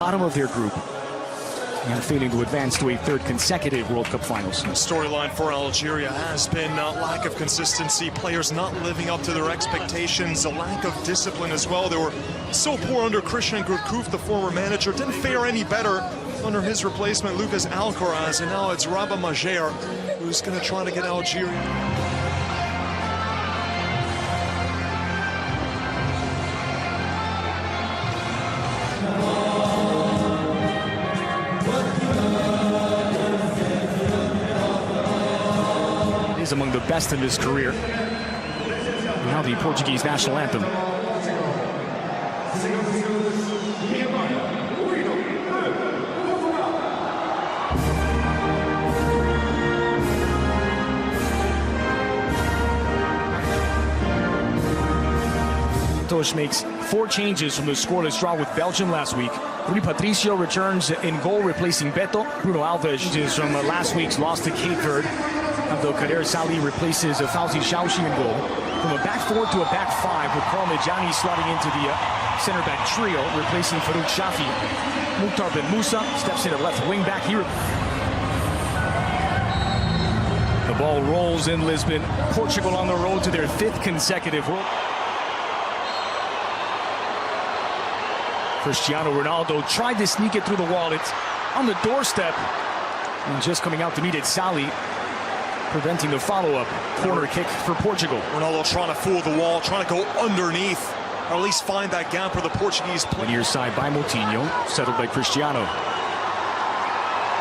bottom of their group and failing to advance to a third consecutive World Cup finals. The storyline for Algeria has been lack of consistency, players not living up to their expectations, a lack of discipline as well. They were so poor under Christian Gourcuff, the former manager, didn't fare any better under his replacement, Lucas Alcaraz, and now it's Rabah Majer who's going to try to get Algeria. Is among the best in his career. Now the Portuguese national anthem. Santos makes 4 changes from the scoreless draw with Belgium last week. Rui Patricio returns in goal, replacing Beto. Bruno Alves is from last week's loss to Cape Verde. Though Kader Sali replaces Fauzi Xiaoxi in goal. From a back 4 to a back 5 with Karl Medjani slotting into the center back trio, replacing Farouk Shafi. Mukhtar Ben Musa steps in at left wing back here. The ball rolls in Lisbon. Portugal on the road to their 5th consecutive World. Cristiano Ronaldo tried to sneak it through the wall. It's on the doorstep. And just coming out to meet it, Sali preventing the follow-up corner kick for Portugal. Ronaldo trying to fool the wall, trying to go underneath, or at least find that gap for the Portuguese play. Near side by Moutinho, settled by Cristiano.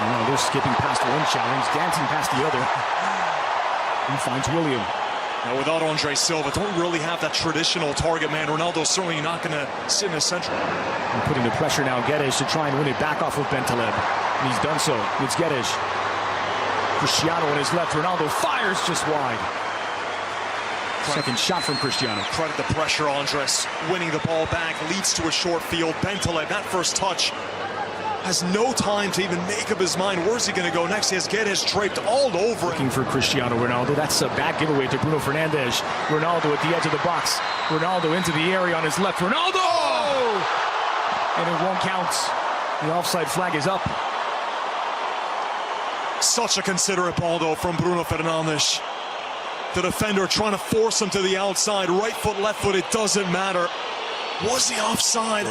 Ronaldo skipping past one challenge, dancing past the other, and finds William. Now without Andre Silva, don't really have that traditional target man. Ronaldo's certainly not going to sit in the center. And putting the pressure now, Guedes to try and win it back off of Bentaleb. And he's done so. It's Guedes. Cristiano on his left. Ronaldo fires just wide. Second shot from Cristiano. Credit the pressure, Andres. Winning the ball back, leads to a short field. Bentaleb, that first touch, has no time to even make up his mind. Where's he going to go next? He has Guedes draped all over him. Looking for Cristiano Ronaldo. That's a bad giveaway to Bruno Fernandes. Ronaldo at the edge of the box. Ronaldo into the area on his left. Ronaldo! And it won't count. The offside flag is up. Such a considerate ball, though, from Bruno Fernandes. The defender trying to force him to the outside. Right foot, left foot, it doesn't matter. Was he offside?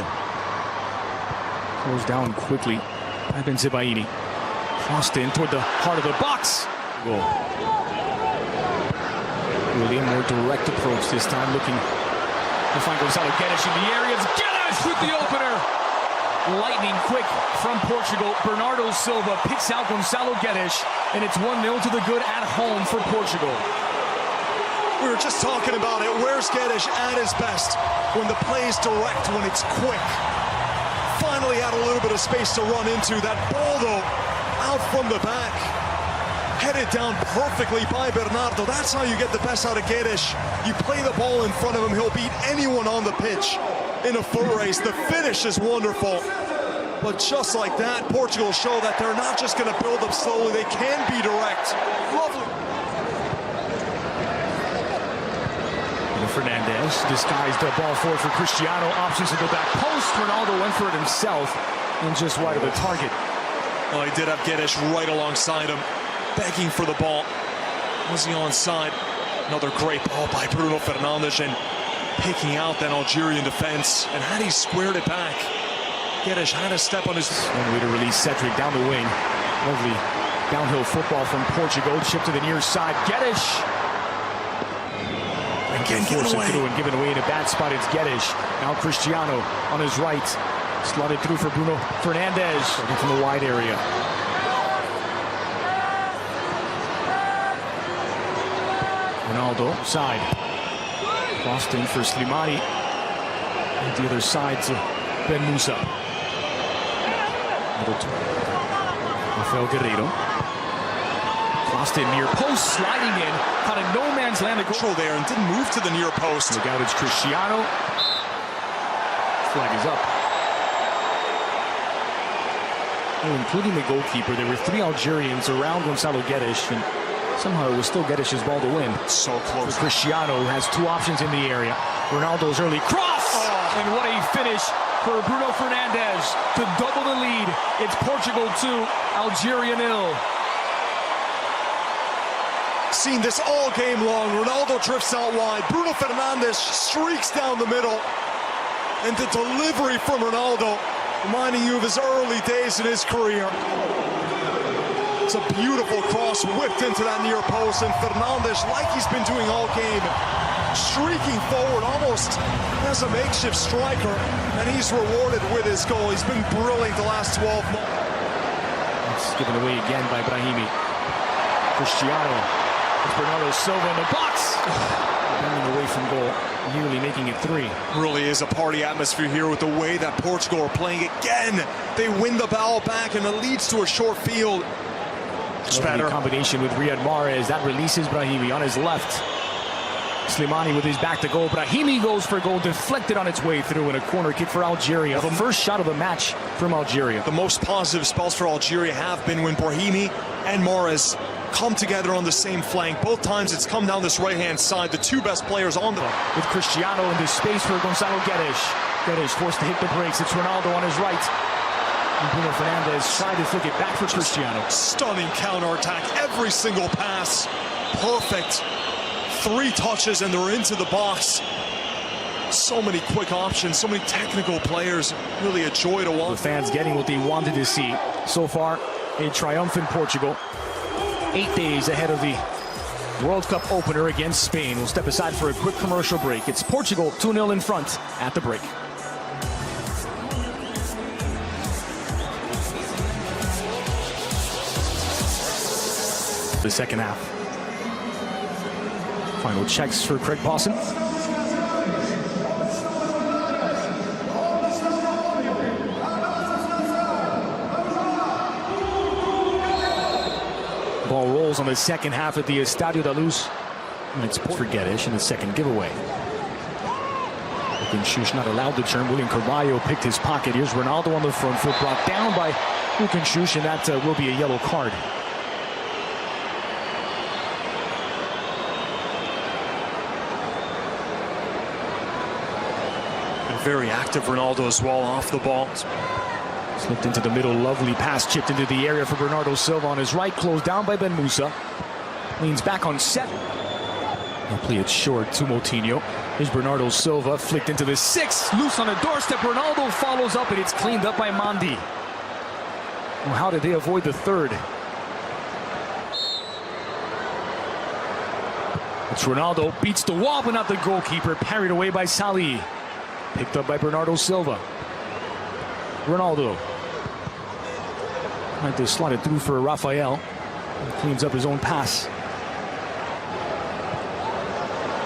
Goes down quickly by Benzibaini. Crossed in toward the heart of the box. Goal. William, more direct approach this time, looking to find Gonzalo Guedes in the area. It's Guedes with the opener. Lightning quick from Portugal. Bernardo Silva picks out Gonzalo Guedes, and it's 1-0 to the good at home for Portugal. We were just talking about it. Where's Guedes at his best? When the play is direct, when it's quick. Finally had a little bit of space to run into. That ball, though, out from the back. Headed down perfectly by Bernardo. That's how you get the best out of Guedes. You play the ball in front of him, he'll beat anyone on the pitch in a foot race. The finish is wonderful. But just like that, Portugal show that they're not just going to build up slowly, they can be direct. Lovely. Fernandes disguised the ball forward for Cristiano. Options at the back post. Ronaldo went for it himself and just wide of the target. Well, he did have Guedes right alongside him, begging for the ball. Was he onside? Another great ball by Bruno Fernandes and picking out that Algerian defense. And had he squared it back, Guedes had to step on his... One way to release Cedric down the wing. Lovely downhill football from Portugal. Chip to the near side. Guedes. Again, forcing through and giving away in a bad spot. It's Guedes. Now Cristiano on his right. Slotted through for Bruno Fernandes. Looking from the wide area. Ronaldo, side. Crossed in for Slimani. And the other side to Ben Musa. Rafael Guerreiro. Crossed in near post, sliding in. Caught a no man's land. Control there and didn't move to the near post. Look out, it's Cristiano. Flag is up. Well, including the goalkeeper, there were 3 Algerians around Gonzalo Guedes, and somehow it was still Guedes' ball to win. So close. For Cristiano, who has 2 options in the area. Ronaldo's early cross! And what a finish for Bruno Fernandes to double the It's Portugal 2, Algeria 0. Seen this all game long. Ronaldo drifts out wide. Bruno Fernandes streaks down the middle. And the delivery from Ronaldo, reminding you of his early days in his career. It's a beautiful cross whipped into that near post, and Fernandes, like he's been doing all game, streaking forward almost as a makeshift striker, and he's rewarded with his goal. He's been brilliant the last 12 months. It's given away again by Brahimi. Cristiano. It's Bernardo Silva in the box. Running away from goal, nearly making it 3. Really is a party atmosphere here with the way that Portugal are playing again. They win the ball back, and it leads to a short field. It's better. Combination with Riyad Mahrez. That releases Brahimi on his left. Slimani with his back to goal. Brahimi goes for goal, deflected on its way through, and a corner kick for Algeria. The first shot of the match from Algeria. The most positive spells for Algeria have been when Brahimi and Mahrez come together on the same flank. Both times it's come down this right-hand side. The two best players on the... With Cristiano into space for Gonzalo Guedes. Guedes forced to hit the brakes. It's Ronaldo on his right. And Bruno Fernandes tried to flick it back for Cristiano. Stunning counter-attack. Every single pass. Perfect. 3 touches and they're into the box. So many quick options, so many technical players. Really a joy to watch. The fans getting what they wanted to see. So far, a triumphant Portugal. 8 days ahead of the World Cup opener against Spain. We'll step aside for a quick commercial break. It's Portugal 2-0 in front at the break. The second half. Final checks for Craig Pawson. Ball rolls on the second half at the Estadio da Luz. And it's for Guedes in the second giveaway. Schuss not allowed to turn. William Carvalho picked his pocket. Here's Ronaldo on the front foot, brought down by Schuss, and that will be a yellow card. And very active Ronaldo as well off the ball. Slipped into the middle, lovely pass, chipped into the area for Bernardo Silva on his right, closed down by Ben Musa. Leans back on set. They'll play it short to Moutinho. Here's Bernardo Silva, flicked into the 6th, loose on the doorstep. Ronaldo follows up, and it's cleaned up by Mandi. Well, how did they avoid the 3rd? It's Ronaldo, beats the wall, but not the goalkeeper. Parried away by Salih. Picked up by Bernardo Silva. Ronaldo. Tried to slide it through for Rafael. Cleans up his own pass.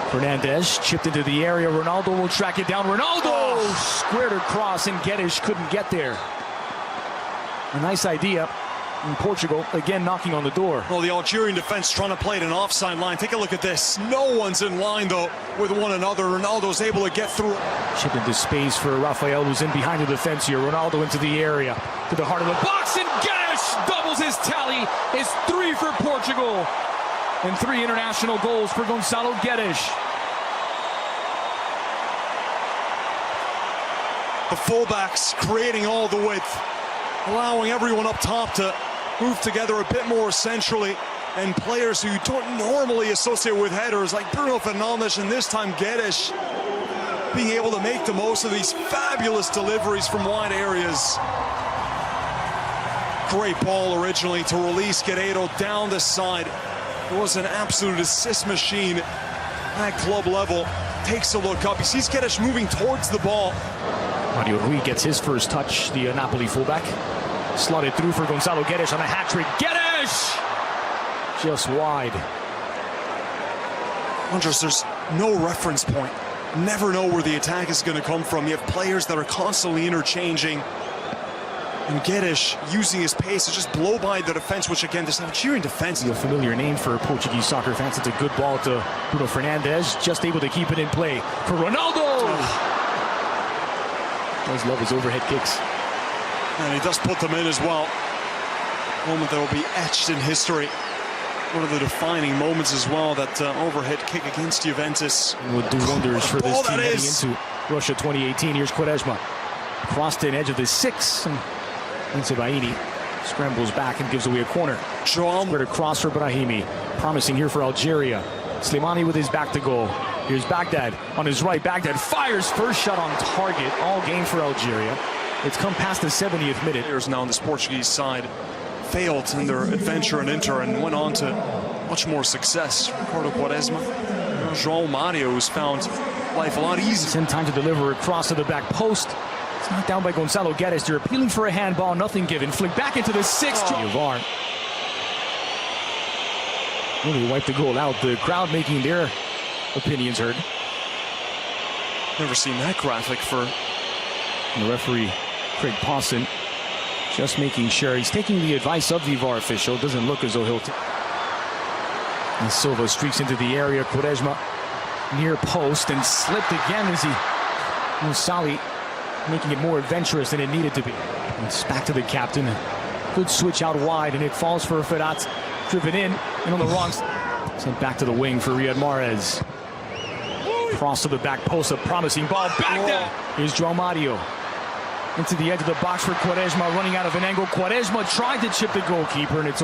Fernandes chipped into the area. Ronaldo will track it down. Ronaldo squared across, and Guedes couldn't get there. A nice idea. And Portugal again knocking on the door. Well, the Algerian defense trying to play it an offside line. Take a look at this. No one's in line though with one another. Ronaldo's able to get through. Chip into space for Rafael, who's in behind the defense here. Ronaldo into the area, to the heart of the box, and Guedes doubles his tally. It's 3 for Portugal, and 3 international goals for Gonzalo Guedes. The fullbacks creating all the width, allowing everyone up top to move together a bit more centrally, and players who you don't normally associate with headers like Bruno Fernandes, and this time Guedes, being able to make the most of these fabulous deliveries from wide areas. Great ball originally to release Guerreiro down the side. It was an absolute assist machine at club level. Takes a look up. He sees Guedes moving towards the ball. Mario Rui gets his first touch, the Napoli fullback. Slotted through for Gonzalo Guedes on a hat-trick. Guedes! Just wide. Andres, there's no reference point. Never know where the attack is going to come from. You have players that are constantly interchanging. And Guedes using his pace to just blow by the defense, which again, this Algerian defense. A familiar name for Portuguese soccer fans. It's a good ball to Bruno Fernandes, just able to keep it in play for Ronaldo. Does love his overhead kicks. And he does put them in as well. Moment that will be etched in history. One of the defining moments as well, that overhead kick against Juventus. Would do wonders for this team heading into Russia 2018. Here's Quaresma. Crossed in edge of the 6. And And Sebaini scrambles back and gives away a corner. Squared across for Brahimi. Promising here for Algeria. Slimani with his back to goal. Here's Baghdad on his right. Baghdad fires first shot on target. All game for Algeria. It's come past the 70th minute. Players now on this Portuguese side failed in their adventure in Inter and went on to much more success. Ricardo Quaresma, João Mario, who's found life a lot easier. Send time to deliver across to the back post. It's knocked down by Gonzalo Guedes. They're appealing for a handball, nothing given. Flick back into the sixth. VAR. Really wiped the goal out. The crowd making their opinions heard. Never seen that graphic for. And the referee, Craig Pawson, just making sure he's taking the advice of the VAR official. It doesn't look as though he'll. And Silva streaks into the area. Quaresma near post and slipped again as he. Musali making it more adventurous than it needed to be. It's back to the captain. Good switch out wide, and it falls for Ferrat. Driven in and on the wrong. Sent back to the wing for Riyad Mahrez. Cross to the back post, a promising ball. Back down. Here's João Mario. Into the edge of the box for Quaresma, running out of an angle. Quaresma tried to chip the goalkeeper, and it's